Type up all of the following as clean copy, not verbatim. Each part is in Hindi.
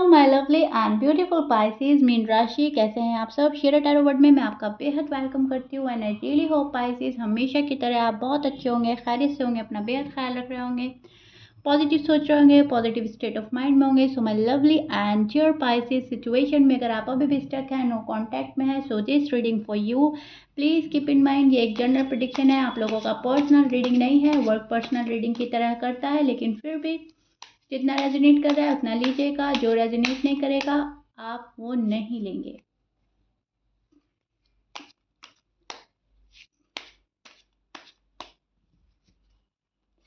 My lovely and beautiful Pisces mean राशि, कैसे हैं आप सब। शेयर टैरो वर्ड में मैं आपका बेहद वेलकम करती हूँ and I really hope Pisces हमेशा की तरह आप बहुत अच्छे होंगे, खैरियत से होंगे, अपना बेहद ख्याल रख रहे होंगे, पॉजिटिव सोच रहे होंगे, पॉजिटिव स्टेट ऑफ माइंड में होंगे। So my lovely and dear Pisces, situation में अगर आप अभी भी स्टक है, नो कॉन्टैक्ट में है, so this reading for you. Please keep in mind ये एक जनरल प्रेडिक्शन है, आप लोगों का पर्सनल रीडिंग नहीं है। वर्क पर्सनल रीडिंग की तरह करता है, लेकिन फिर भी जितना रेजोनेट कर रहा है उतना लीजिएगा, जो रेजोनेट नहीं करेगा आप वो नहीं लेंगे।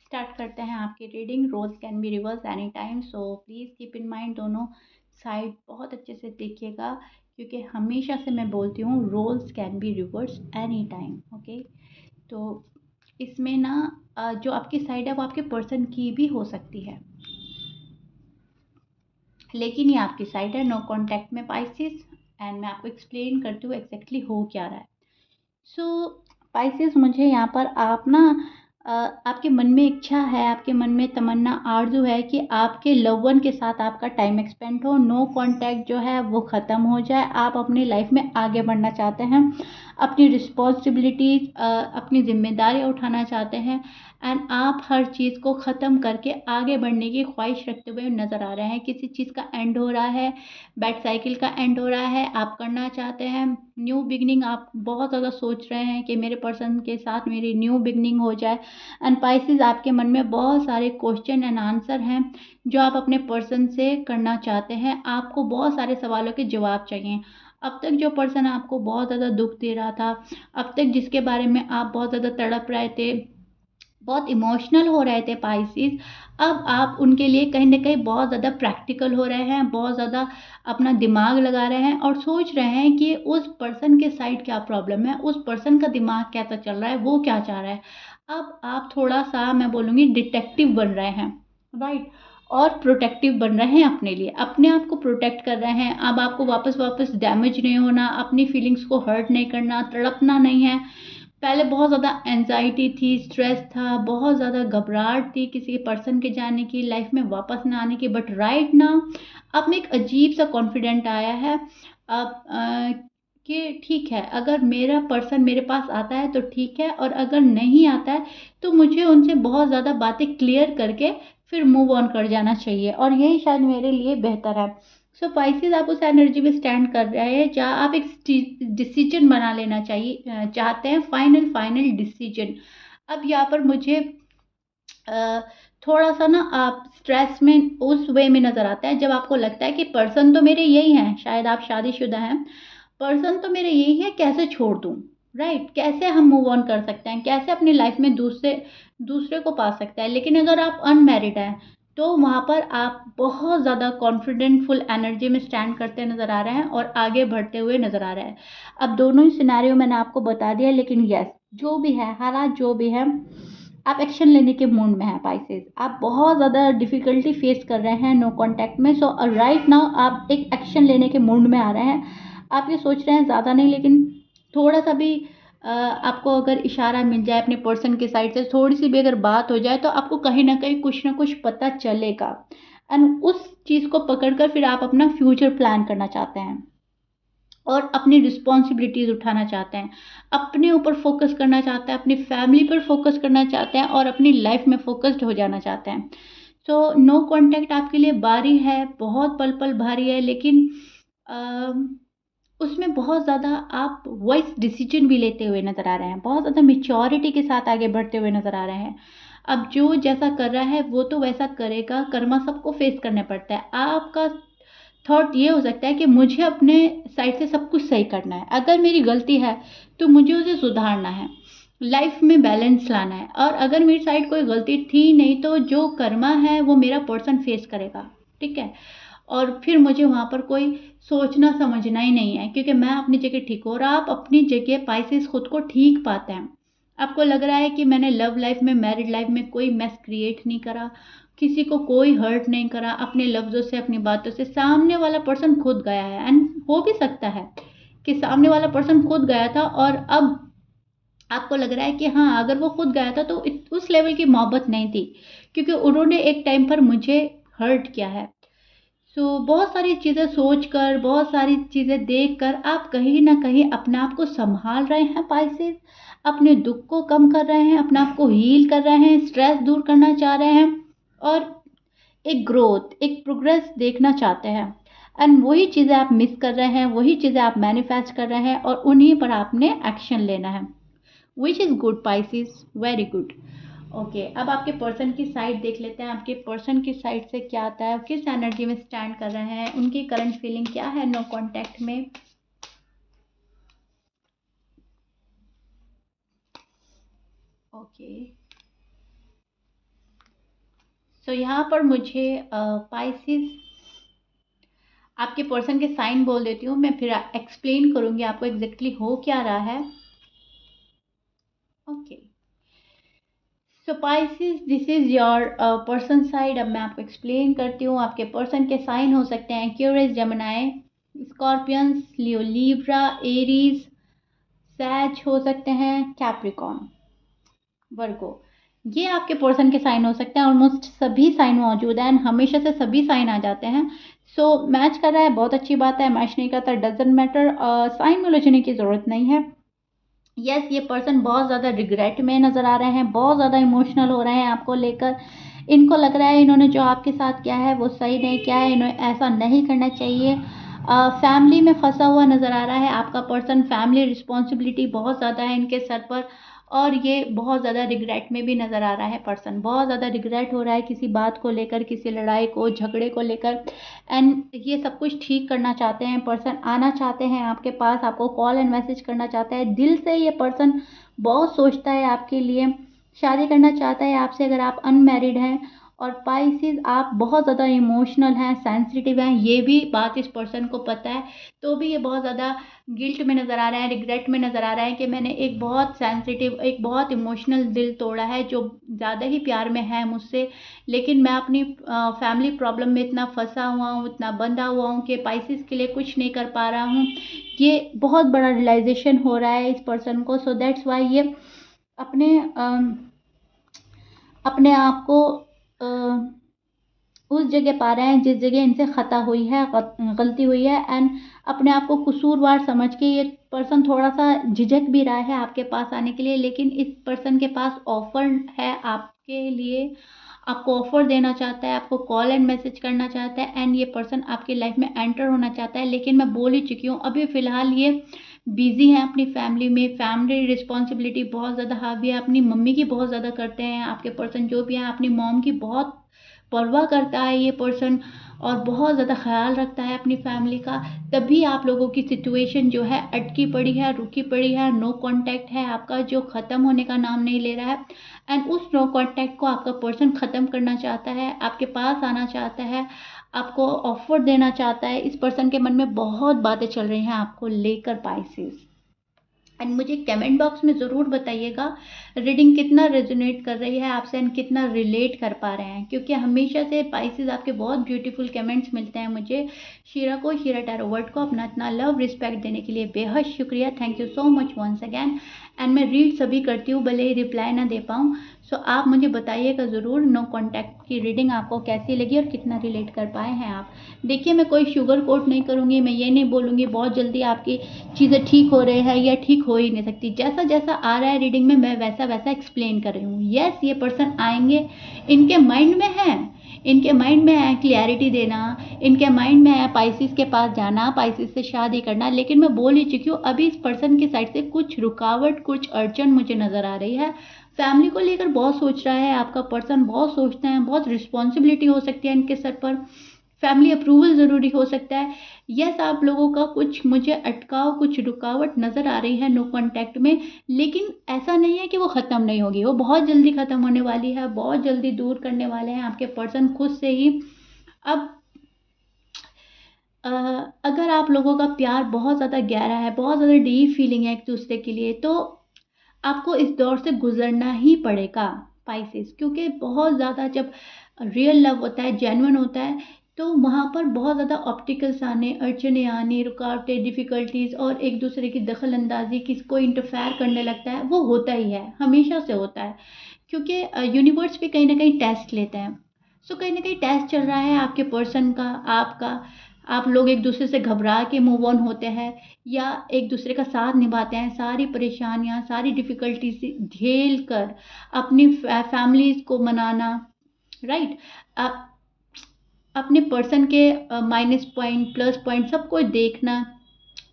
स्टार्ट करते हैं आपकी reading. Roles can be reverse any time, so please keep in mind दोनों साइड बहुत अच्छे से देखिएगा, क्योंकि हमेशा से मैं बोलती हूँ roles can be reverse any time. Okay, तो इसमें ना जो आपकी साइड है वो आपके पर्सन की भी हो सकती है, लेकिन ये आपकी साइड है, नो कॉन्टैक्ट में पाइसेस। एंड मैं आपको एक्सप्लेन करती हूँ एग्जैक्टली हो क्या रहा है। सो पाइसेस, मुझे यहाँ पर आप ना आपके मन में इच्छा है, आपके मन में तमन्ना आरज़ू है कि आपके लव वन के साथ आपका टाइम एक्सपेंड हो, नो कांटेक्ट जो है वो ख़त्म हो जाए, आप अपनी लाइफ में आगे बढ़ना चाहते हैं, अपनी रिस्पॉन्सिबिलिटीज़ अपनी जिम्मेदारियाँ उठाना चाहते हैं एंड आप हर चीज़ को ख़त्म करके आगे बढ़ने की ख्वाहिश रखते हुए नज़र आ रहे हैं। किसी चीज़ का एंड हो रहा है, बैड साइकिल का एंड हो रहा है, आप करना चाहते हैं न्यू बिगनिंग। आप बहुत ज़्यादा सोच रहे हैं कि मेरे पर्सन के साथ मेरी न्यू बिगनिंग हो जाए। एंड पाइसेस, आपके मन में बहुत सारे क्वेश्चन एंड आंसर हैं जो आप अपने पर्सन से करना चाहते हैं। आपको बहुत सारे सवालों के जवाब चाहिए। अब तक जो पर्सन आपको बहुत ज़्यादा दुख दे रहा था, अब तक जिसके बारे में आप बहुत ज़्यादा तड़प रहे थे, बहुत इमोशनल हो रहे थे पाइसेस, अब आप उनके लिए कहीं ना कहीं बहुत ज़्यादा प्रैक्टिकल हो रहे हैं, बहुत ज़्यादा अपना दिमाग लगा रहे हैं और सोच रहे हैं कि उस पर्सन के साइड क्या प्रॉब्लम है, उस पर्सन का दिमाग कैसा चल रहा है, वो क्या चाह रहा है। अब आप थोड़ा सा, मैं बोलूँगी, डिटेक्टिव बन रहे हैं, राइट, और प्रोटेक्टिव बन रहे हैं अपने लिए, अपने आप को प्रोटेक्ट कर रहे हैं। अब आपको वापस वापस डैमेज नहीं होना, अपनी फीलिंग्स को हर्ट नहीं करना, तड़पना नहीं है। पहले बहुत ज़्यादा एंजाइटी थी, स्ट्रेस था, बहुत ज़्यादा घबराहट थी किसी पर्सन के जाने की, लाइफ में वापस ना आने की, बट राइट नाउ अब में एक अजीब सा कॉन्फिडेंट आया है अब कि ठीक है, अगर मेरा पर्सन मेरे पास आता है तो ठीक है, और अगर नहीं आता है तो मुझे उनसे बहुत ज़्यादा बातें क्लियर करके फिर मूव ऑन कर जाना चाहिए, और यही शायद मेरे लिए बेहतर है। सो पाइसेस, आप उस एनर्जी में स्टैंड कर रहे हैं जहाँ आप एक डिसीजन बना लेना चाहिए चाहते हैं, फाइनल डिसीजन। अब यहाँ पर मुझे थोड़ा सा ना आप स्ट्रेस में उस वे में नज़र आता है जब आपको लगता है कि पर्सन तो मेरे यही हैं, शायद आप शादीशुदा हैं, पर्सन तो मेरे यही है, कैसे छोड़ दूँ, राइट, कैसे हम मूव ऑन कर सकते हैं, कैसे अपनी लाइफ में दूसरे दूसरे को पा सकते हैं। लेकिन अगर आप अनमैरिड हैं तो वहाँ पर आप बहुत ज़्यादा कॉन्फिडेंटफुल एनर्जी में स्टैंड करते नज़र आ रहे हैं और आगे बढ़ते हुए नज़र आ रहे हैं। अब दोनों ही सिनेरियो मैंने आपको बता दिया, लेकिन यस, जो भी है हालात, जो भी है, आप एक्शन लेने के मूड में हैं पाइसेस। आप बहुत ज़्यादा डिफ़िकल्टी फेस कर रहे हैं नो कांटेक्ट में, सो राइट नाउ आप एक एक्शन लेने के मूड में आ रहे हैं। आप ये सोच रहे हैं ज़्यादा नहीं, लेकिन थोड़ा सा भी आपको अगर इशारा मिल जाए अपने पर्सन के साइड से, थोड़ी सी भी अगर बात हो जाए, तो आपको कहीं ना कुछ पता चलेगा एंड उस चीज़ को पकड़कर फिर आप अपना फ्यूचर प्लान करना चाहते हैं और अपनी रिस्पॉन्सिबिलिटीज़ उठाना चाहते हैं, अपने ऊपर फोकस करना चाहते हैं, अपनी फैमिली पर फोकस करना चाहते हैं और अपनी लाइफ में फोकस्ड हो जाना चाहते हैं। सो नो कांटेक्ट आपके लिए भारी है, बहुत पल पल भारी है, लेकिन उसमें बहुत ज़्यादा आप वाइस डिसीजन भी लेते हुए नज़र आ रहे हैं, बहुत ज़्यादा मेच्योरिटी के साथ आगे बढ़ते हुए नज़र आ रहे हैं। अब जो जैसा कर रहा है वो तो वैसा करेगा, कर्मा सबको फेस करने पड़ता है। आपका थॉट ये हो सकता है कि मुझे अपने साइड से सब कुछ सही करना है, अगर मेरी गलती है तो मुझे उसे सुधारना है, लाइफ में बैलेंस लाना है, और अगर मेरी साइड कोई गलती थी नहीं तो जो कर्मा है वो मेरा पर्सन फेस करेगा, ठीक है, और फिर मुझे वहाँ पर कोई सोचना समझना ही नहीं है, क्योंकि मैं अपनी जगह ठीक हूँ और आप अपनी जगह पाइसेस खुद को ठीक पाते हैं। आपको लग रहा है कि मैंने लव लाइफ में, मैरिड लाइफ में कोई मैस क्रिएट नहीं करा, किसी को कोई हर्ट नहीं करा, अपने लफ्ज़ों से, अपनी बातों से। सामने वाला पर्सन खुद गया है, एंड हो भी सकता है कि सामने वाला पर्सन खुद गया था और अब आपको लग रहा है कि हाँ, अगर वो खुद गया था तो उस लेवल की मोहब्बत नहीं थी, क्योंकि उन्होंने एक टाइम पर मुझे हर्ट किया है। बहुत सारी चीज़ें सोच कर, बहुत सारी चीज़ें देख कर आप कहीं न कहीं अपने आप को सँभाल रहे हैं पाइसेस, अपने दुःख को कम कर रहे हैं, अपने आप को हील कर रहे हैं, स्ट्रेस दूर करना चाह रहे हैं और एक ग्रोथ, एक प्रोग्रेस देखना चाहते हैं। एंड वही चीज़ें आप मिस कर रहे हैं, वही चीज़ें आप मैनिफेस्ट कर रहे हैं और उन्हीं पर आपने एक्शन लेना है। Which is good Pisces, very good. Okay, अब आपके पर्सन की साइड देख लेते हैं। आपके पर्सन की साइड से क्या आता है, किस एनर्जी में स्टैंड कर रहे हैं, उनकी करंट फीलिंग क्या है नो कांटेक्ट में। ओके, सो यहाँ पर मुझे पाइसेस आपके पर्सन के साइन बोल देती हूँ मैं, फिर एक्सप्लेन करूँगी आपको एग्जैक्टली हो क्या रहा है। Okay, so Pisces this is your person side. अब मैं आपको एक्सप्लेन करती हूँ। आपके पर्सन के साइन हो सकते हैं एक्वेरियस, जेमिनी, स्कॉर्पियंस, लियो, लिब्रा, एरीज, सैज हो सकते हैं, कैप्रिकॉर्न, वर्गो। ये आपके पर्सन के साइन हो सकते हैं। ऑलमोस्ट सभी साइन मौजूद हैं, हमेशा से सभी साइन आ जाते हैं। मैच कर रहा है, बहुत अच्छी बात है। मैच नहीं करता, डजेंट मैटर, साइन में उलझने की ज़रूरत नहीं है। यस, ये पर्सन बहुत ज़्यादा रिग्रेट में नज़र आ रहे हैं, बहुत ज़्यादा इमोशनल हो रहे हैं आपको लेकर। इनको लग रहा है इन्होंने जो आपके साथ किया है वो सही नहीं किया है, इन्हें ऐसा नहीं करना चाहिए। फैमिली में फंसा हुआ नज़र आ रहा है आपका पर्सन। फैमिली रिस्पॉन्सिबिलिटी बहुत ज़्यादा है इनके सर पर और ये बहुत ज़्यादा रिग्रेट में भी नज़र आ रहा है पर्सन। बहुत ज़्यादा रिग्रेट हो रहा है किसी बात को लेकर, किसी लड़ाई को, झगड़े को लेकर। एंड ये सब कुछ ठीक करना चाहते हैं पर्सन, आना चाहते हैं आपके पास, आपको कॉल एंड मैसेज करना चाहता है दिल से। ये पर्सन बहुत सोचता है आपके लिए, शादी करना चाहता है आपसे अगर आप अनमैरिड हैं। और पाइसेस आप बहुत ज़्यादा इमोशनल हैं, सेंसिटिव हैं, ये भी बात इस पर्सन को पता है। तो भी ये बहुत ज़्यादा गिल्ट में नज़र आ रहा है, रिग्रेट में नज़र आ रहा है कि मैंने एक बहुत सेंसिटिव, एक बहुत इमोशनल दिल तोड़ा है जो ज़्यादा ही प्यार में है मुझसे। लेकिन मैं अपनी फैमिली प्रॉब्लम में इतना फंसा हुआ हूँ, इतना बंधा हुआ हूँ कि पाइसेस के लिए कुछ नहीं कर पा रहा हूँ। ये बहुत बड़ा रियलाइजेशन हो रहा है इस पर्सन को। सो दैट्स वाई ये अपने अपने आप को उस जगह पा रहे हैं जिस जगह इनसे खता हुई है, गलती हुई है। एंड अपने आप को कसूरवार समझ के ये पर्सन थोड़ा सा झिझक भी रहा है आपके पास आने के लिए। लेकिन इस पर्सन के पास ऑफर है आपके लिए, आपको ऑफर देना चाहता है, आपको कॉल एंड मैसेज करना चाहता है। एंड ये पर्सन आपकी लाइफ में एंटर होना चाहता है। लेकिन मैं बोल ही चुकी हूँ, अभी फ़िलहाल ये बिजी हैं अपनी फैमिली में। फैमिली रिस्पॉन्सिबिलिटी बहुत ज़्यादा हावी है, अपनी मम्मी की बहुत ज़्यादा करते हैं आपके पर्सन जो भी हैं। अपनी मॉम की बहुत परवाह करता है ये पर्सन और बहुत ज़्यादा ख्याल रखता है अपनी फैमिली का। तभी आप लोगों की सिचुएशन जो है अटकी पड़ी है, रुकी पड़ी है। नो कांटेक्ट है आपका जो ख़त्म होने का नाम नहीं ले रहा है। एंड उस नो कांटेक्ट को आपका पर्सन ख़त्म करना चाहता है, आपके पास आना चाहता है, आपको ऑफर देना चाहता है। इस पर्सन के मन में बहुत बातें चल रही हैं आपको लेकर पाइसेस। एंड मुझे कमेंट बॉक्स में ज़रूर बताइएगा रीडिंग कितना रेजोनेट कर रही है आपसे एंड कितना रिलेट कर पा रहे हैं, क्योंकि हमेशा से पाइसेस आपके बहुत ब्यूटीफुल कमेंट्स मिलते हैं मुझे। शीरा को, शीरा टैरो वर्ड को अपना इतना लव रिस्पेक्ट देने के लिए बेहद शुक्रिया। Thank you so much once again. And मैं रीड सभी करती हूँ, भले ही रिप्लाई ना दे पाऊँ। सो आप मुझे बताइएगा ज़रूर नो कॉन्टैक्ट की रीडिंग आपको कैसी लगी और कितना रिलेट कर पाए हैं आप। देखिए, मैं कोई शुगर कोट नहीं करूँगी, मैं ये नहीं बोलूँगी बहुत जल्दी आपकी चीज़ें ठीक हो रहे हैं या ठीक हो ही नहीं सकती। जैसा जैसा आ रहा है रीडिंग में मैं वैसा वैसा एक्सप्लेन कर रही हूँ। यस, ये पर्सन आएंगे, इनके माइंड में है, इनके माइंड में है क्लियरिटी देना, इनके माइंड में है पाइसेस के पास जाना, पाइसेस से शादी करना। लेकिन मैं बोल ही चुकी हूँ, अभी इस पर्सन की साइड से कुछ रुकावट, कुछ अड़चन मुझे नज़र आ रही है। फैमिली को लेकर बहुत सोच रहा है आपका पर्सन, बहुत सोचते हैं, बहुत रिस्पॉन्सिबिलिटी हो सकती है इनके सर पर। फैमिली अप्रूवल ज़रूरी हो सकता है। यस, आप लोगों का कुछ मुझे अटकाव, कुछ रुकावट नज़र आ रही है नो कांटेक्ट में। लेकिन ऐसा नहीं है कि वो ख़त्म नहीं होगी, वो बहुत जल्दी ख़त्म होने वाली है, बहुत जल्दी दूर करने वाले हैं आपके पर्सन खुद से ही। अब अगर आप लोगों का प्यार बहुत ज़्यादा गहरा है, बहुत ज़्यादा डीप फीलिंग है एक दूसरे के लिए, तो आपको इस दौर से गुजरना ही पड़ेगा पाइसेस। क्योंकि बहुत ज़्यादा जब रियल लव होता है, जेन्युइन होता है, तो वहाँ पर बहुत ज़्यादा ऑब्स्टिकल्स आने, अड़चने आने, रुकावटें, डिफ़िकल्टीज़ और एक दूसरे की दखल अंदाजी, किसको इंटरफेयर करने लगता है, वो होता ही है, हमेशा से होता है। क्योंकि यूनिवर्स भी कहीं ना कहीं टेस्ट लेते हैं। सो कहीं ना कहीं टेस्ट चल रहा है आपके पर्सन का, आपका। आप लोग एक दूसरे से घबरा के मूव ऑन होते हैं या एक दूसरे का साथ निभाते हैं, सारी परेशानियां, सारी डिफ़िकल्टी से झेल कर अपनी फैमिलीज़ को मनाना, राइट। आप अपने पर्सन के माइनस पॉइंट, प्लस पॉइंट सबको देखना,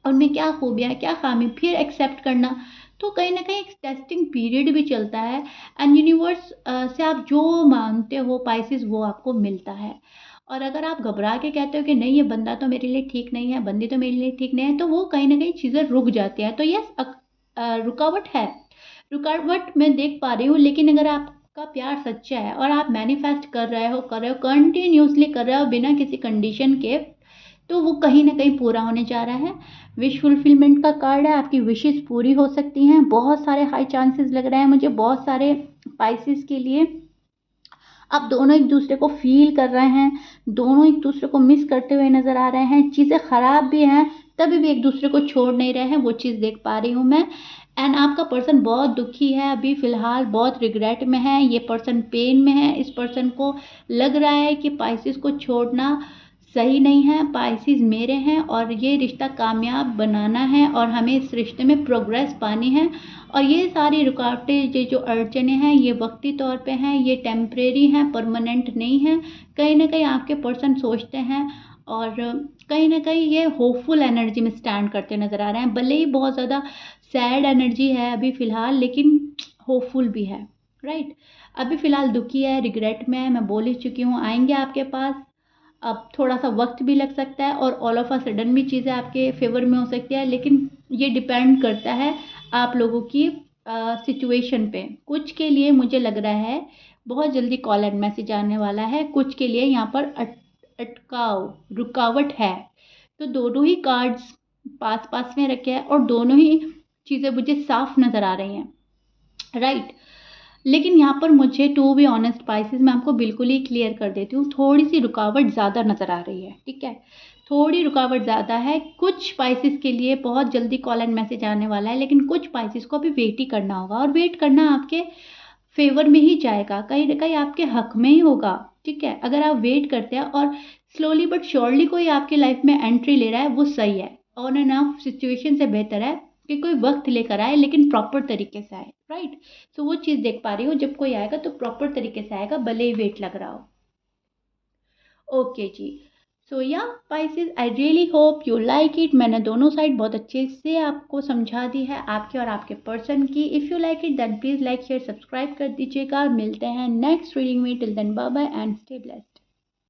उनमें क्या खूबियाँ, क्या खामी, फिर एक्सेप्ट करना। तो कहीं न कहीं एक टेस्टिंग पीरियड भी चलता है एंड यूनिवर्स से आप जो माँगते हो पाइसेस वो आपको मिलता है। और अगर आप घबरा के कहते हो कि नहीं ये बंदा तो मेरे लिए ठीक नहीं है, बंदी तो मेरे लिए ठीक नहीं है, तो वो कहीं न कहीं चीज़ें रुक जाती हैं। तो यस रुकावट है। रुकावट मैं देख पा रही हूँ, लेकिन अगर आपका प्यार सच्चा है और आप मैनिफेस्ट कर रहे हो, कंटिन्यूअसली कर रहे हो बिना किसी कंडीशन के, तो वो कहीं न कहीं पूरा होने जा रहा है। विश फुलफिलमेंट का कार्ड है, आपकी विशेज़ पूरी हो सकती हैं। बहुत सारे हाई चांसेस लग रहे हैं मुझे, बहुत सारे स्पाइसेस के लिए। आप दोनों एक दूसरे को फ़ील कर रहे हैं, दोनों एक दूसरे को मिस करते हुए नज़र आ रहे हैं। चीज़ें ख़राब भी हैं, तभी भी एक दूसरे को छोड़ नहीं रहे हैं, वो चीज़ देख पा रही हूँ मैं। एंड आपका पर्सन बहुत दुखी है अभी फ़िलहाल, बहुत रिग्रेट में है, ये पर्सन पेन में है। इस पर्सन को लग रहा है कि पाइसेस को छोड़ना सही नहीं है, पाइसेस मेरे हैं और ये रिश्ता कामयाब बनाना है और हमें इस रिश्ते में प्रोग्रेस पानी है। और ये सारी रुकावटें, ये जो अड़चनें हैं, ये वक्ती तौर पे हैं, ये टेम्परेरी हैं, परमानेंट नहीं हैं। कहीं न कहीं आपके पर्सन सोचते हैं और कहीं न कहीं ये होपफुल एनर्जी में स्टैंड करते नज़र आ रहे हैं। भले ही बहुत ज़्यादा सैड एनर्जी है अभी फ़िलहाल, लेकिन होपफुल भी है, राइट। अभी फ़िलहाल दुखी है, रिग्रेट में है, मैं बोल ही चुकी हूँ, आएँगे आपके पास। अब थोड़ा-सा वक़्त भी लग सकता है और ऑल ऑफ अ सडन भी चीज़ें आपके फ़ेवर में हो सकती है, लेकिन ये डिपेंड करता है आप लोगों की सिचुएशन पे। कुछ के लिए मुझे लग रहा है बहुत जल्दी कॉल एंड मैसेज आने वाला है, कुछ के लिए यहाँ पर रुकावट है। तो दोनों ही कार्ड्स पास-पास में रखे हैं और दोनों ही चीज़ें मुझे साफ नज़र आ रही हैं, राइट। लेकिन यहाँ पर मुझे टू बी ऑनेस्ट स्पाइसेस मैं आपको बिल्कुल ही क्लियर कर देती हूँ, थोड़ी-सी रुकावट ज़्यादा नज़र आ रही है, ठीक है? थोड़ी रुकावट ज़्यादा है, कुछ स्पाइसेस के लिए बहुत जल्दी कॉल एंड मैसेज आने वाला है, लेकिन कुछ स्पाइसेस को अभी वेट ही करना होगा और वेट करना आपके फ़ेवर में ही जाएगा, कहीं न कहीं आपके हक में ही होगा, ठीक है? अगर आप वेट करते हैं और स्लोली बट श्योरली कोई आपकी लाइफ़ में एंट्री ले रहा है, वो सही है। ऑन एंड ऑफ सिचुएशन से बेहतर है कि कोई वक़्त लेकर आए लेकिन प्रॉपर तरीके से आए, राइट? सो वो चीज़ देख पा रही हूँ, जब कोई आएगा तो प्रॉपर तरीके से आएगा, भले ही वेट लग रहा हो। ओके जी। सो या spices I really hope you like it. मैंने दोनों साइड बहुत अच्छे से आपको समझा दी है, आपके और आपके पर्सन की। If you like it then please like share subscribe कर दीजिएगा। मिलते हैं नेक्स्ट रीडिंग में, till then bye bye and stay blessed.